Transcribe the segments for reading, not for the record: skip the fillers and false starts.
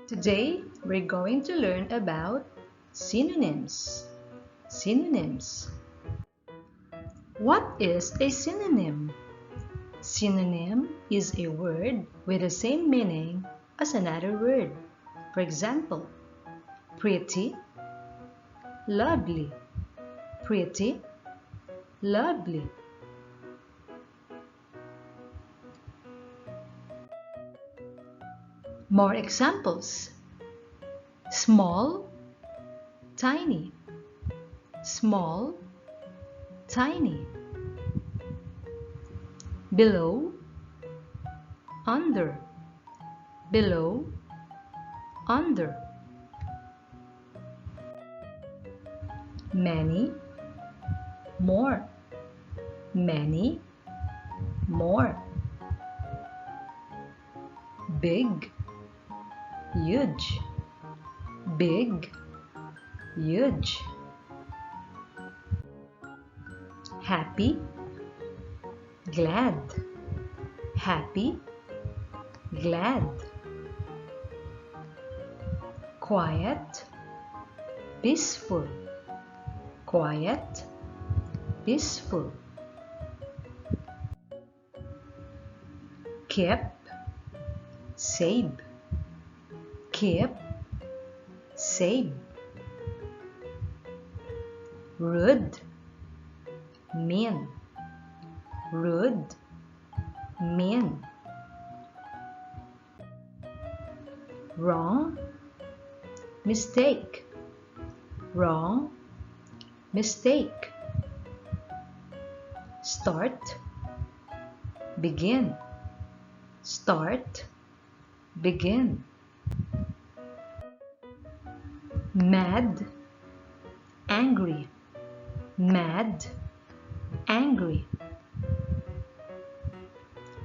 Today, we're going to learn about synonyms. Synonyms. What is a synonym? Synonym is a word with the same meaning as another word. For example, pretty, lovely. Pretty, lovely. More examples. Small, tiny. Small, tiny. Below, under. Below, under. Many, more. Many, more. Big, huge. Big, huge. Happy, glad. Happy, glad. Quiet, peaceful. Quiet, peaceful. Keep, save. Keep, save. Rude, mean. Rude, mean. Wrong, mistake. Wrong, mistake. Start, begin. Start, begin. Mad, angry. Mad, angry.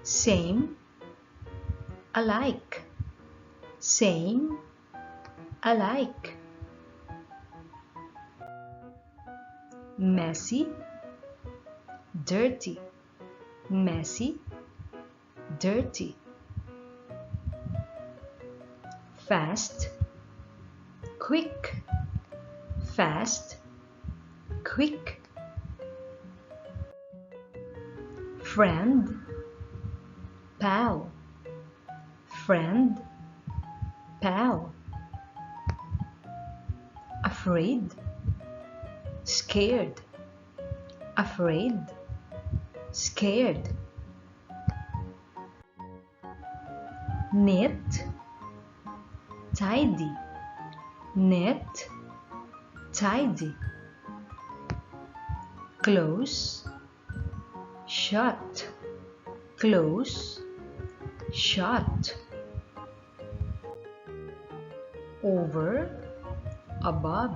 Same, alike. Same, alike. Messy, dirty. Messy, dirty. Fast, quick. Fast, quick. Friend, pal. Friend, pal. Afraid, scared. Afraid, scared. Neat, tidy. Neat, tidy. Close, shut. Close, shut. Over, above.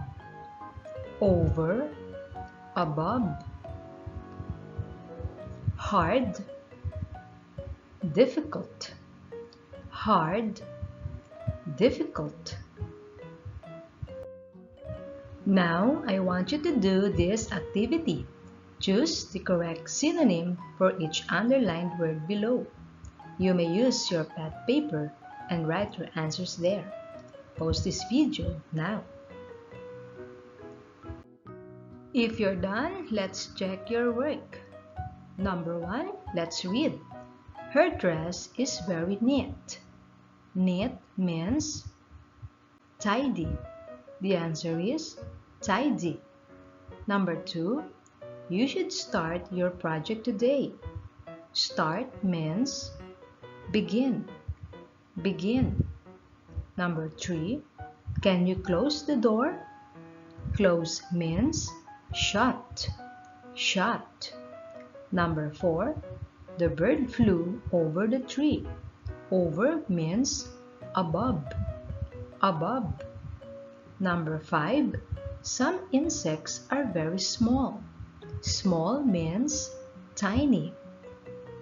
Over, above. Hard, difficult. Hard, difficult. Now, I want you to do this activity. Choose the correct synonym for each underlined word below. You may use your pad paper and write your answers there. Pause this video now. If you're done, let's check your work. Number 1, let's read. Her dress is very neat. Neat means tidy. The answer is tidy. Number 2, you should start your project today. Start means begin. Begin. Number 3, can you close the door? Close means shut. Shut. Number 4, the bird flew over the tree. Over means above. Above. Number 5, some insects are very small. Small means tiny.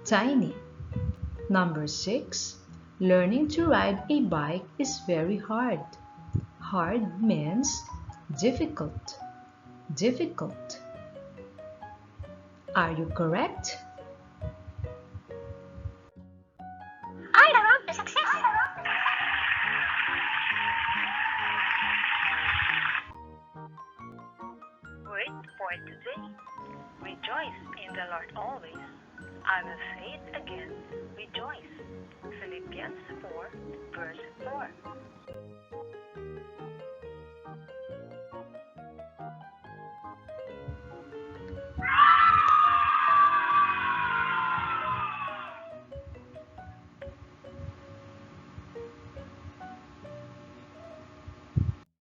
Tiny. Number 6, learning to ride a bike is very hard. Hard means difficult. Difficult. Are you correct? Are the road to success? Rejoice in the Lord always. I will say it again, rejoice. Philippians 4, verse 4.